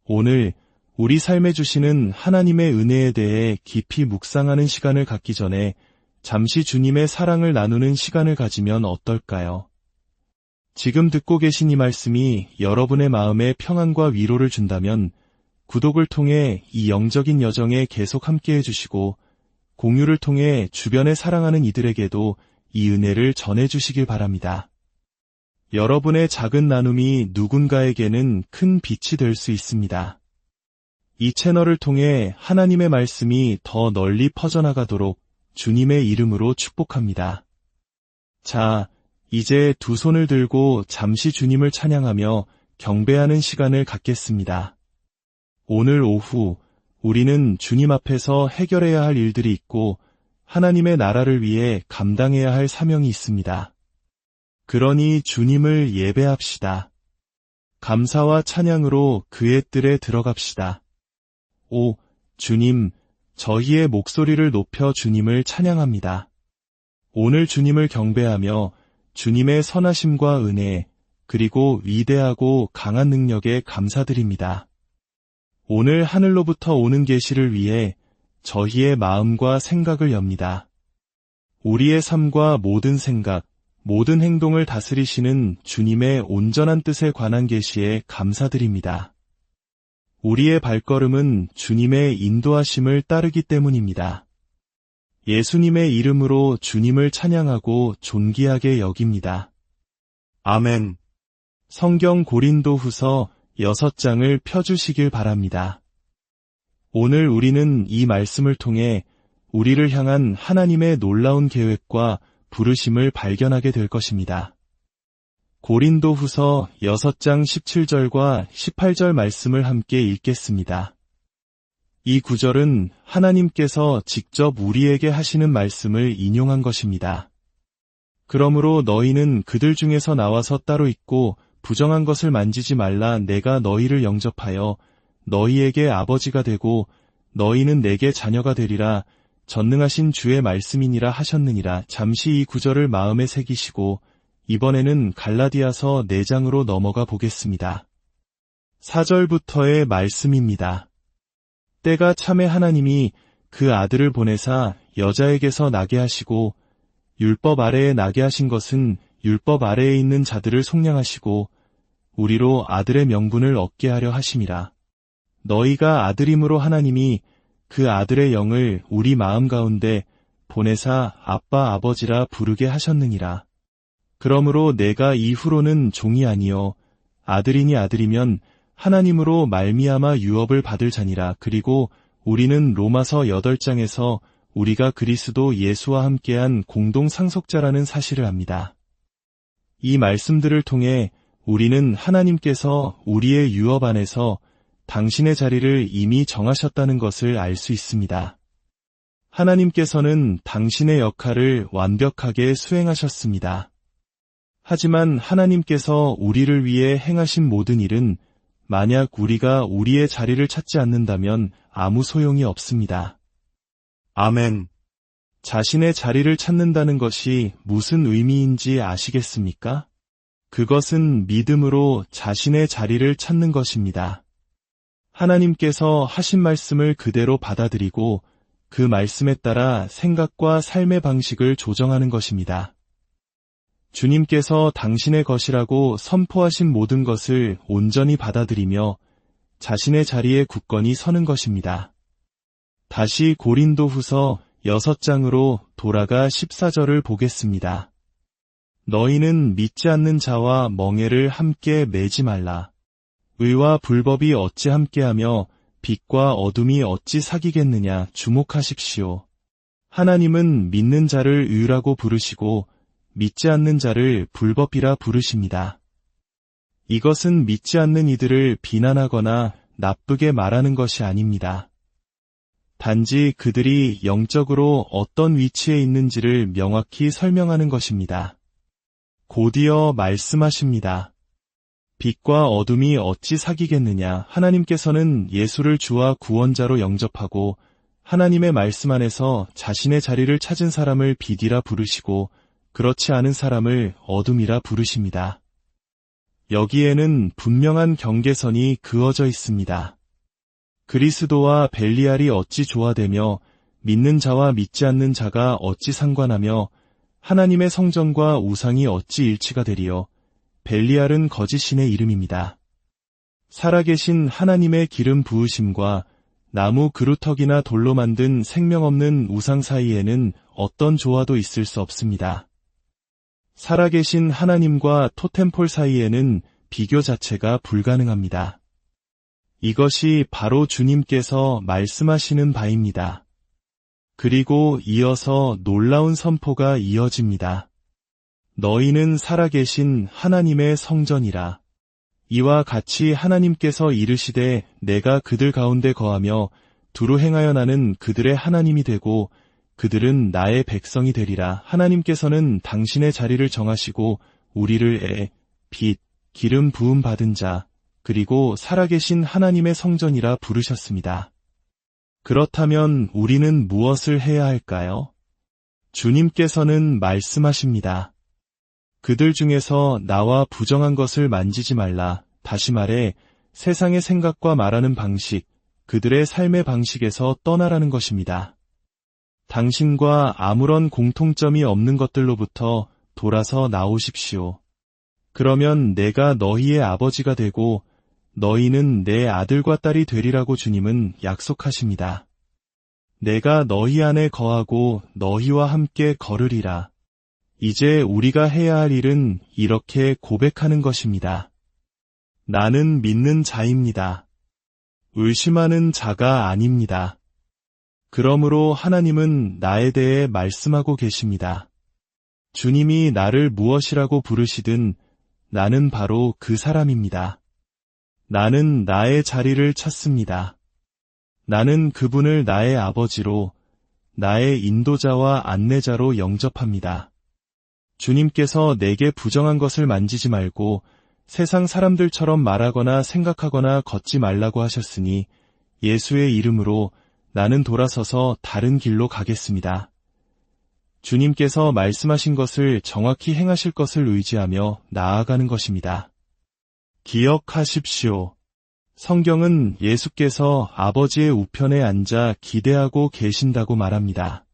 오늘 우리 삶에 주시는 하나님의 은혜에 대해 깊이 묵상하는 시간을 갖기 전에 잠시 주님의 사랑을 나누는 시간을 가지면 어떨까요? 지금 듣고 계신 이 말씀이 여러분의 마음에 평안과 위로를 준다면 구독을 통해 이 영적인 여정에 계속 함께해 주시고 공유를 통해 주변에 사랑하는 이들에게도 이 은혜를 전해 주시길 바랍니다. 여러분의 작은 나눔이 누군가에게는 큰 빛이 될 수 있습니다. 이 채널을 통해 하나님의 말씀이 더 널리 퍼져나가도록 주님의 이름으로 축복합니다. 자, 이제 두 손을 들고 잠시 주님을 찬양하며 경배하는 시간을 갖겠습니다. 오늘 오후 우리는 주님 앞에서 해결해야 할 일들이 있고 하나님의 나라를 위해 감당해야 할 사명이 있습니다. 그러니 주님을 예배합시다. 감사와 찬양으로 그의 뜰에 들어갑시다. 오, 주님, 저희의 목소리를 높여 주님을 찬양합니다. 오늘 주님을 경배하며 주님의 선하심과 은혜, 그리고 위대하고 강한 능력에 감사드립니다. 오늘 하늘로부터 오는 계시를 위해 저희의 마음과 생각을 엽니다. 우리의 삶과 모든 생각, 모든 행동을 다스리시는 주님의 온전한 뜻에 관한 계시에 감사드립니다. 우리의 발걸음은 주님의 인도하심을 따르기 때문입니다. 예수님의 이름으로 주님을 찬양하고 존귀하게 여깁니다. 아멘. 성경 고린도후서 6장을 펴주시길 바랍니다. 오늘 우리는 이 말씀을 통해 우리를 향한 하나님의 놀라운 계획과 부르심을 발견하게 될 것입니다. 고린도후서 6장 17절과 18절 말씀을 함께 읽겠습니다. 이 구절은 하나님께서 직접 우리에게 하시는 말씀을 인용한 것입니다. 그러므로 너희는 그들 중에서 나와서 따로 있고 부정한 것을 만지지 말라. 내가 너희를 영접하여 너희에게 아버지가 되고 너희는 내게 자녀가 되리라. 전능하신 주의 말씀이니라 하셨느니라. 잠시 이 구절을 마음에 새기시고 이번에는 갈라디아서 4장으로 넘어가 보겠습니다. 4절부터의 말씀입니다. 때가 참에 하나님이 그 아들을 보내사 여자에게서 나게 하시고 율법 아래에 나게 하신 것은 율법 아래에 있는 자들을 속량하시고 우리로 아들의 명분을 얻게 하려 하심이라. 너희가 아들임으로 하나님이 그 아들의 영을 우리 마음 가운데 보내사 아빠 아버지라 부르게 하셨느니라. 그러므로 내가 이후로는 종이 아니요 아들이니 아들이면 하나님으로 말미암아 유업을 받을 자니라. 그리고 우리는 로마서 8장에서 우리가 그리스도 예수와 함께한 공동 상속자라는 사실을 압니다. 이 말씀들을 통해 우리는 하나님께서 우리의 유업 안에서 당신의 자리를 이미 정하셨다는 것을 알 수 있습니다. 하나님께서는 당신의 역할을 완벽하게 수행하셨습니다. 하지만 하나님께서 우리를 위해 행하신 모든 일은 만약 우리가 우리의 자리를 찾지 않는다면 아무 소용이 없습니다. 아멘. 자신의 자리를 찾는다는 것이 무슨 의미인지 아시겠습니까? 그것은 믿음으로 자신의 자리를 찾는 것입니다. 하나님께서 하신 말씀을 그대로 받아들이고 그 말씀에 따라 생각과 삶의 방식을 조정하는 것입니다. 주님께서 당신의 것이라고 선포하신 모든 것을 온전히 받아들이며 자신의 자리에 굳건히 서는 것입니다. 다시 고린도후서 6장으로 돌아가 14절을 보겠습니다. 너희는 믿지 않는 자와 멍에를 함께 매지 말라. 의와 불법이 어찌 함께하며 빛과 어둠이 어찌 사귀겠느냐. 주목하십시오. 하나님은 믿는 자를 의라고 부르시고 믿지 않는 자를 불법이라 부르십니다. 이것은 믿지 않는 이들을 비난하거나 나쁘게 말하는 것이 아닙니다. 단지 그들이 영적으로 어떤 위치에 있는지를 명확히 설명하는 것입니다. 곧이어 말씀하십니다. 빛과 어둠이 어찌 사귀겠느냐. 하나님께서는 예수를 주와 구원자로 영접하고 하나님의 말씀 안에서 자신의 자리를 찾은 사람을 빛이라 부르시고 그렇지 않은 사람을 어둠이라 부르십니다. 여기에는 분명한 경계선이 그어져 있습니다. 그리스도와 벨리알이 어찌 조화되며 믿는 자와 믿지 않는 자가 어찌 상관하며 하나님의 성전과 우상이 어찌 일치가 되리요. 벨리알은 거짓 신의 이름입니다. 살아계신 하나님의 기름 부으심과 나무 그루터기나 돌로 만든 생명 없는 우상 사이에는 어떤 조화도 있을 수 없습니다. 살아계신 하나님과 토템폴 사이에는 비교 자체가 불가능합니다. 이것이 바로 주님께서 말씀하시는 바입니다. 그리고 이어서 놀라운 선포가 이어집니다. 너희는 살아계신 하나님의 성전이라. 이와 같이 하나님께서 이르시되 내가 그들 가운데 거하며 두루 행하여 나는 그들의 하나님이 되고 그들은 나의 백성이 되리라. 하나님께서는 당신의 자리를 정하시고 우리를 빛, 기름 부음 받은 자, 그리고 살아계신 하나님의 성전이라 부르셨습니다. 그렇다면 우리는 무엇을 해야 할까요? 주님께서는 말씀하십니다. 그들 중에서 나와 부정한 것을 만지지 말라. 다시 말해 세상의 생각과 말하는 방식, 그들의 삶의 방식에서 떠나라는 것입니다. 당신과 아무런 공통점이 없는 것들로부터 돌아서 나오십시오. 그러면 내가 너희의 아버지가 되고 너희는 내 아들과 딸이 되리라고 주님은 약속하십니다. 내가 너희 안에 거하고 너희와 함께 걸으리라. 이제 우리가 해야 할 일은 이렇게 고백하는 것입니다. 나는 믿는 자입니다. 의심하는 자가 아닙니다. 그러므로 하나님은 나에 대해 말씀하고 계십니다. 주님이 나를 무엇이라고 부르시든 나는 바로 그 사람입니다. 나는 나의 자리를 찾습니다. 나는 그분을 나의 아버지로, 나의 인도자와 안내자로 영접합니다. 주님께서 내게 부정한 것을 만지지 말고 세상 사람들처럼 말하거나 생각하거나 걷지 말라고 하셨으니 예수의 이름으로 나는 돌아서서 다른 길로 가겠습니다. 주님께서 말씀하신 것을 정확히 행하실 것을 의지하며 나아가는 것입니다. 기억하십시오. 성경은 예수께서 아버지의 우편에 앉아 기대하고 계신다고 말합니다.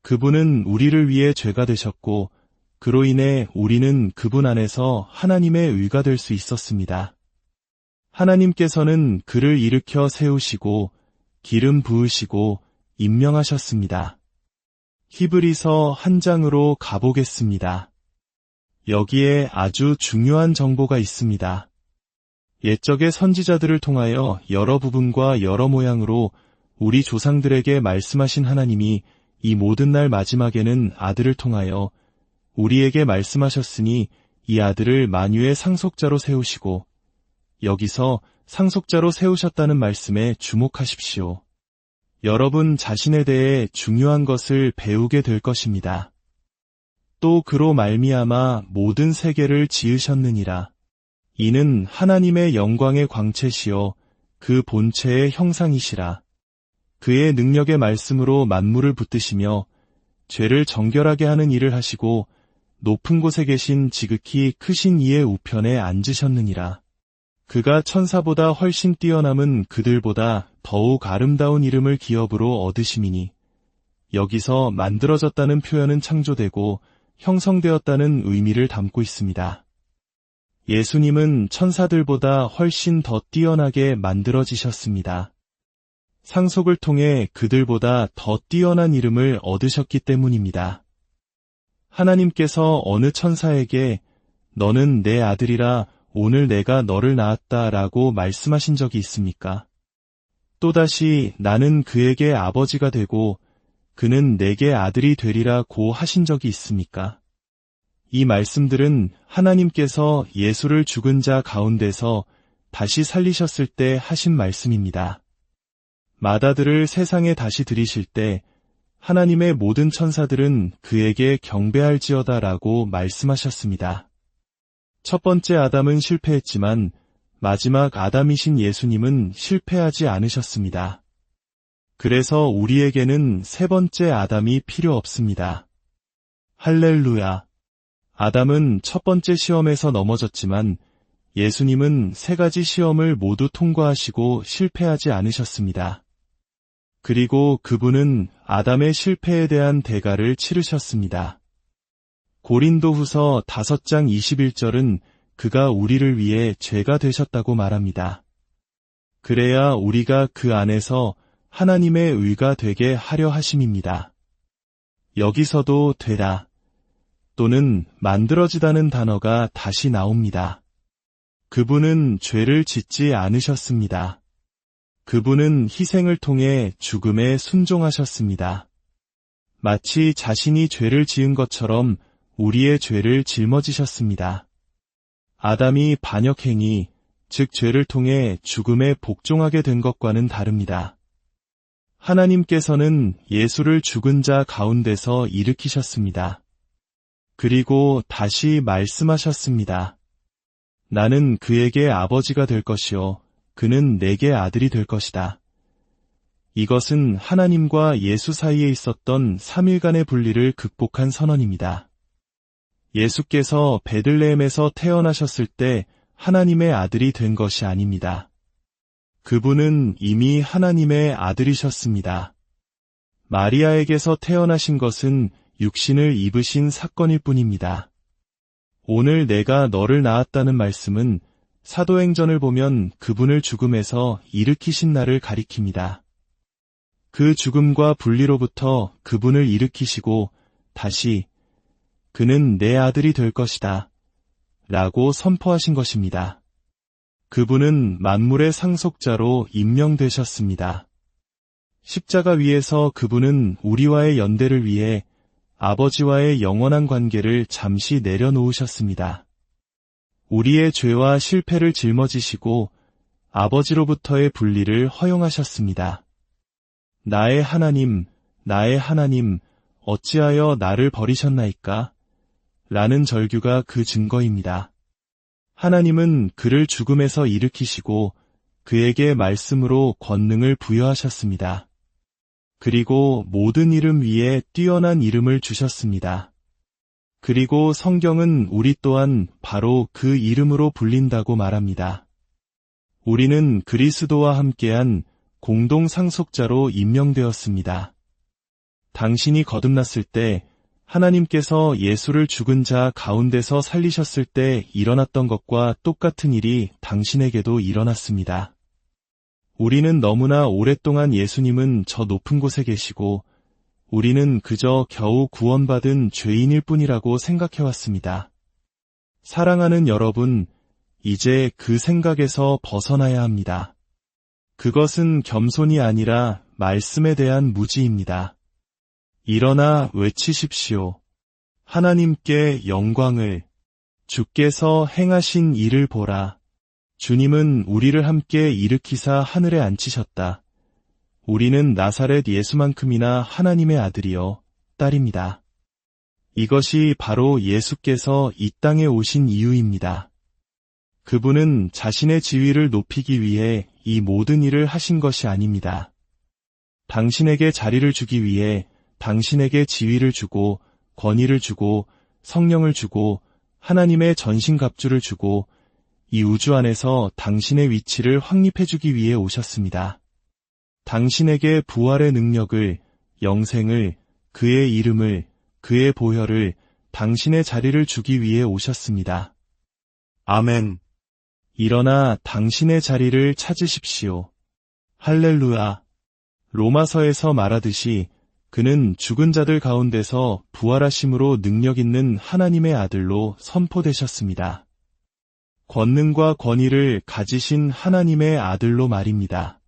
그분은 우리를 위해 죄가 되셨고 그로 인해 우리는 그분 안에서 하나님의 의가 될 수 있었습니다. 하나님께서는 그를 일으켜 세우시고 기름 부으시고 임명하셨습니다. 히브리서 1장으로 가보겠습니다. 여기에 아주 중요한 정보가 있습니다. 옛적의 선지자들을 통하여 여러 부분과 여러 모양으로 우리 조상들에게 말씀하신 하나님이 이 모든 날 마지막에는 아들을 통하여 우리에게 말씀하셨으니 이 아들을 만유의 상속자로 세우시고 여기서 상속자로 세우셨다는 말씀에 주목하십시오. 여러분 자신에 대해 중요한 것을 배우게 될 것입니다. 또 그로 말미암아 모든 세계를 지으셨느니라. 이는 하나님의 영광의 광채시요 그 본체의 형상이시라. 그의 능력의 말씀으로 만물을 붙드시며 죄를 정결하게 하는 일을 하시고 높은 곳에 계신 지극히 크신 이의 우편에 앉으셨느니라. 그가 천사보다 훨씬 뛰어남은 그들보다 더욱 아름다운 이름을 기업으로 얻으심이니 여기서 만들어졌다는 표현은 창조되고 형성되었다는 의미를 담고 있습니다. 예수님은 천사들보다 훨씬 더 뛰어나게 만들어지셨습니다. 상속을 통해 그들보다 더 뛰어난 이름을 얻으셨기 때문입니다. 하나님께서 어느 천사에게 너는 내 아들이라 오늘 내가 너를 낳았다 라고 말씀하신 적이 있습니까? 또다시 나는 그에게 아버지가 되고 그는 내게 아들이 되리라고 하신 적이 있습니까? 이 말씀들은 하나님께서 예수를 죽은 자 가운데서 다시 살리셨을 때 하신 말씀입니다. 마다들을 세상에 다시 들이실 때 하나님의 모든 천사들은 그에게 경배할지어다 라고 말씀하셨습니다. 첫 번째 아담은 실패했지만 마지막 아담이신 예수님은 실패하지 않으셨습니다. 그래서 우리에게는 세 번째 아담이 필요 없습니다. 할렐루야. 아담은 첫 번째 시험에서 넘어졌지만 예수님은 3가지 시험을 모두 통과하시고 실패하지 않으셨습니다. 그리고 그분은 아담의 실패에 대한 대가를 치르셨습니다. 고린도후서 5장 21절은 그가 우리를 위해 죄가 되셨다고 말합니다. 그래야 우리가 그 안에서 하나님의 의가 되게 하려 하심입니다. 여기서도 되다 또는 만들어지다는 단어가 다시 나옵니다. 그분은 죄를 짓지 않으셨습니다. 그분은 희생을 통해 죽음에 순종하셨습니다. 마치 자신이 죄를 지은 것처럼 우리의 죄를 짊어지셨습니다. 아담이 반역행위, 즉 죄를 통해 죽음에 복종하게 된 것과는 다릅니다. 하나님께서는 예수를 죽은 자 가운데서 일으키셨습니다. 그리고 다시 말씀하셨습니다. 나는 그에게 아버지가 될 것이요 그는 내게 아들이 될 것이다. 이것은 하나님과 예수 사이에 있었던 3일간의 분리를 극복한 선언입니다. 예수께서 베들레헴에서 태어나셨을 때 하나님의 아들이 된 것이 아닙니다. 그분은 이미 하나님의 아들이셨습니다. 마리아에게서 태어나신 것은 육신을 입으신 사건일 뿐입니다. 오늘 내가 너를 낳았다는 말씀은 사도행전을 보면 그분을 죽음에서 일으키신 날을 가리킵니다. 그 죽음과 분리로부터 그분을 일으키시고 다시 그는 내 아들이 될 것이다 라고 선포하신 것입니다. 그분은 만물의 상속자로 임명되셨습니다. 십자가 위에서 그분은 우리와의 연대를 위해 아버지와의 영원한 관계를 잠시 내려놓으셨습니다. 우리의 죄와 실패를 짊어지시고 아버지로부터의 분리를 허용하셨습니다. 나의 하나님, 어찌하여 나를 버리셨나이까? 라는 절규가 그 증거입니다. 하나님은 그를 죽음에서 일으키시고 그에게 말씀으로 권능을 부여하셨습니다. 그리고 모든 이름 위에 뛰어난 이름을 주셨습니다. 그리고 성경은 우리 또한 바로 그 이름으로 불린다고 말합니다. 우리는 그리스도와 함께한 공동 상속자로 임명되었습니다. 당신이 거듭났을 때 하나님께서 예수를 죽은 자 가운데서 살리셨을 때 일어났던 것과 똑같은 일이 당신에게도 일어났습니다. 우리는 너무나 오랫동안 예수님은 저 높은 곳에 계시고 우리는 그저 겨우 구원받은 죄인일 뿐이라고 생각해왔습니다. 사랑하는 여러분, 이제 그 생각에서 벗어나야 합니다. 그것은 겸손이 아니라 말씀에 대한 무지입니다. 일어나 외치십시오. 하나님께 영광을, 주께서 행하신 일을 보라. 주님은 우리를 함께 일으키사 하늘에 앉히셨다. 우리는 나사렛 예수만큼이나 하나님의 아들이요, 딸입니다. 이것이 바로 예수께서 이 땅에 오신 이유입니다. 그분은 자신의 지위를 높이기 위해 이 모든 일을 하신 것이 아닙니다. 당신에게 자리를 주기 위해 당신에게 지위를 주고 권위를 주고 성령을 주고 하나님의 전신갑주를 주고 이 우주 안에서 당신의 위치를 확립해주기 위해 오셨습니다. 당신에게 부활의 능력을, 영생을, 그의 이름을, 그의 보혈을, 당신의 자리를 주기 위해 오셨습니다. 아멘. 일어나 당신의 자리를 찾으십시오. 할렐루야. 로마서에서 말하듯이 그는 죽은 자들 가운데서 부활하심으로 능력 있는 하나님의 아들로 선포되셨습니다. 권능과 권위를 가지신 하나님의 아들로 말입니다.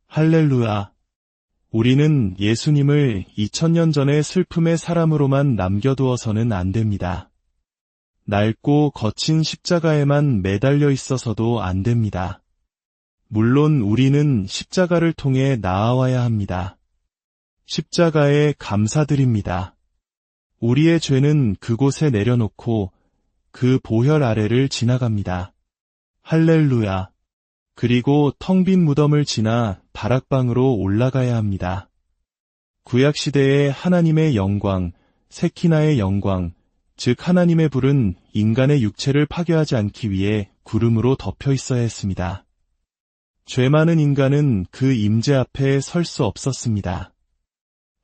할렐루야. 우리는 예수님을 2000년 전의 슬픔의 사람으로만 남겨두어서는 안 됩니다. 낡고 거친 십자가에만 매달려 있어서도 안 됩니다. 물론 우리는 십자가를 통해 나아와야 합니다. 십자가에 감사드립니다. 우리의 죄는 그곳에 내려놓고 그 보혈 아래를 지나갑니다. 할렐루야. 그리고 텅 빈 무덤을 지나 다락방으로 올라가야 합니다. 구약시대의 하나님의 영광, 세키나의 영광, 즉 하나님의 불은 인간의 육체를 파괴하지 않기 위해 구름으로 덮여 있어야 했습니다. 죄 많은 인간은 그 임재 앞에 설 수 없었습니다.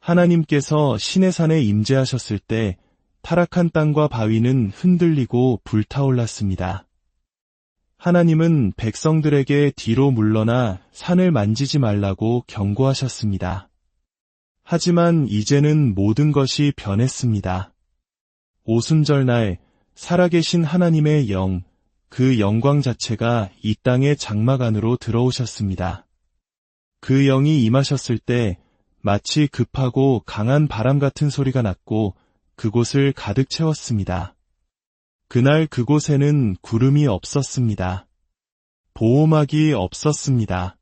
하나님께서 시내산에 임재하셨을 때 타락한 땅과 바위는 흔들리고 불타올랐습니다. 하나님은 백성들에게 뒤로 물러나 산을 만지지 말라고 경고하셨습니다. 하지만 이제는 모든 것이 변했습니다. 오순절날 살아계신 하나님의 영, 그 영광 자체가 이 땅의 장막 안으로 들어오셨습니다. 그 영이 임하셨을 때 마치 급하고 강한 바람 같은 소리가 났고 그곳을 가득 채웠습니다. 그날 그곳에는 구름이 없었습니다. 보호막이 없었습니다.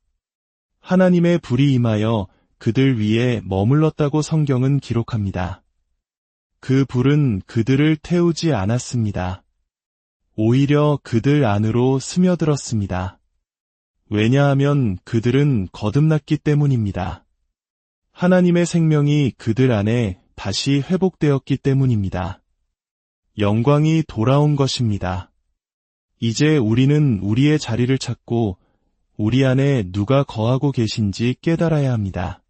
하나님의 불이 임하여 그들 위에 머물렀다고 성경은 기록합니다. 그 불은 그들을 태우지 않았습니다. 오히려 그들 안으로 스며들었습니다. 왜냐하면 그들은 거듭났기 때문입니다. 하나님의 생명이 그들 안에 다시 회복되었기 때문입니다. 영광이 돌아온 것입니다. 이제 우리는 우리의 자리를 찾고 우리 안에 누가 거하고 계신지 깨달아야 합니다.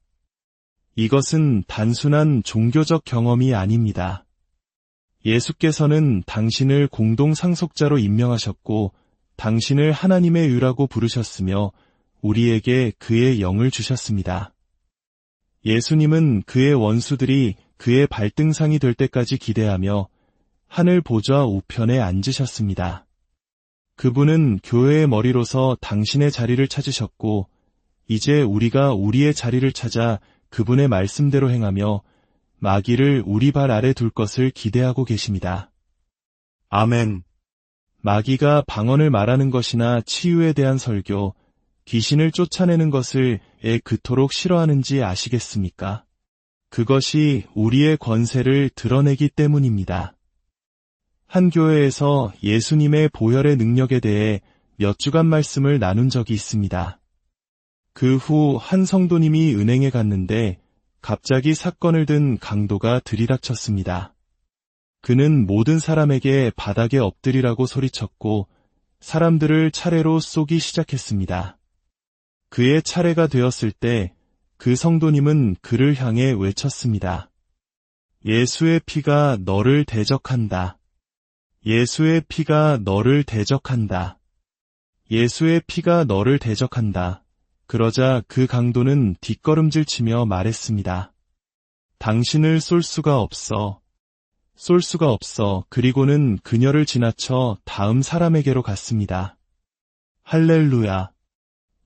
이것은 단순한 종교적 경험이 아닙니다. 예수께서는 당신을 공동 상속자로 임명하셨고 당신을 하나님의 유라고 부르셨으며 우리에게 그의 영을 주셨습니다. 예수님은 그의 원수들이 그의 발등상이 될 때까지 기대하며 하늘 보좌 우편에 앉으셨습니다. 그분은 교회의 머리로서 당신의 자리를 찾으셨고 이제 우리가 우리의 자리를 찾아 그분의 말씀대로 행하며 마귀를 우리 발 아래 둘 것을 기대하고 계십니다. 아멘. 마귀가 방언을 말하는 것이나 치유에 대한 설교, 귀신을 쫓아내는 것을 그토록 싫어하는지 아시겠습니까? 그것이 우리의 권세를 드러내기 때문입니다. 한 교회에서 예수님의 보혈의 능력에 대해 몇 주간 말씀을 나눈 적이 있습니다. 그 후 한 성도님이 은행에 갔는데 갑자기 사건을 든 강도가 들이닥쳤습니다. 그는 모든 사람에게 바닥에 엎드리라고 소리쳤고 사람들을 차례로 쏘기 시작했습니다. 그의 차례가 되었을 때 그 성도님은 그를 향해 외쳤습니다. 예수의 피가 너를 대적한다. 예수의 피가 너를 대적한다. 예수의 피가 너를 대적한다. 그러자 그 강도는 뒷걸음질 치며 말했습니다. 당신을 쏠 수가 없어. 쏠 수가 없어. 그리고는 그녀를 지나쳐 다음 사람에게로 갔습니다. 할렐루야.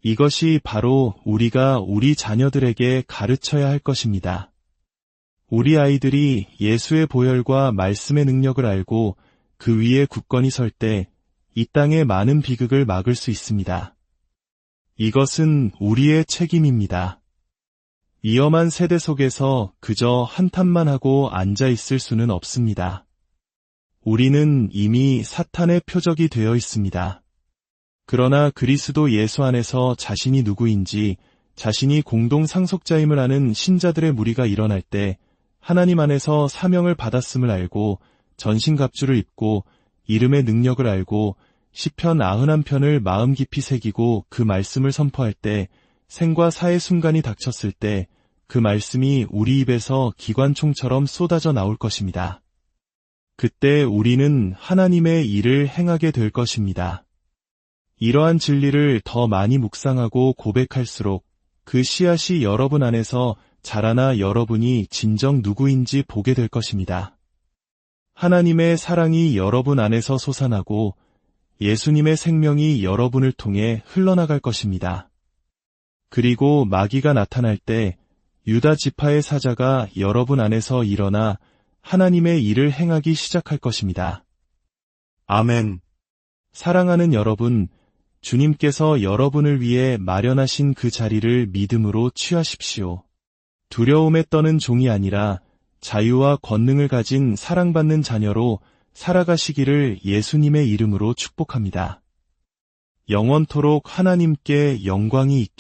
이것이 바로 우리가 우리 자녀들에게 가르쳐야 할 것입니다. 우리 아이들이 예수의 보혈과 말씀의 능력을 알고 그 위에 굳건히 설 때 이 땅의 많은 비극을 막을 수 있습니다. 이것은 우리의 책임입니다. 위험한 세대 속에서 그저 한탄만 하고 앉아 있을 수는 없습니다. 우리는 이미 사탄의 표적이 되어 있습니다. 그러나 그리스도 예수 안에서 자신이 누구인지, 자신이 공동 상속자임을 아는 신자들의 무리가 일어날 때 하나님 안에서 사명을 받았음을 알고 전신갑주를 입고 이름의 능력을 알고 시편 91편을 마음 깊이 새기고 그 말씀을 선포할 때 생과 사의 순간이 닥쳤을 때 그 말씀이 우리 입에서 기관총처럼 쏟아져 나올 것입니다. 그때 우리는 하나님의 일을 행하게 될 것입니다. 이러한 진리를 더 많이 묵상하고 고백할수록 그 씨앗이 여러분 안에서 자라나 여러분이 진정 누구인지 보게 될 것입니다. 하나님의 사랑이 여러분 안에서 솟아나고 예수님의 생명이 여러분을 통해 흘러나갈 것입니다. 그리고 마귀가 나타날 때 유다 지파의 사자가 여러분 안에서 일어나 하나님의 일을 행하기 시작할 것입니다. 아멘. 사랑하는 여러분, 주님께서 여러분을 위해 마련하신 그 자리를 믿음으로 취하십시오. 두려움에 떠는 종이 아니라 자유와 권능을 가진 사랑받는 자녀로 살아가시기를 예수님의 이름으로 축복합니다. 영원토록 하나님께 영광이 있기를.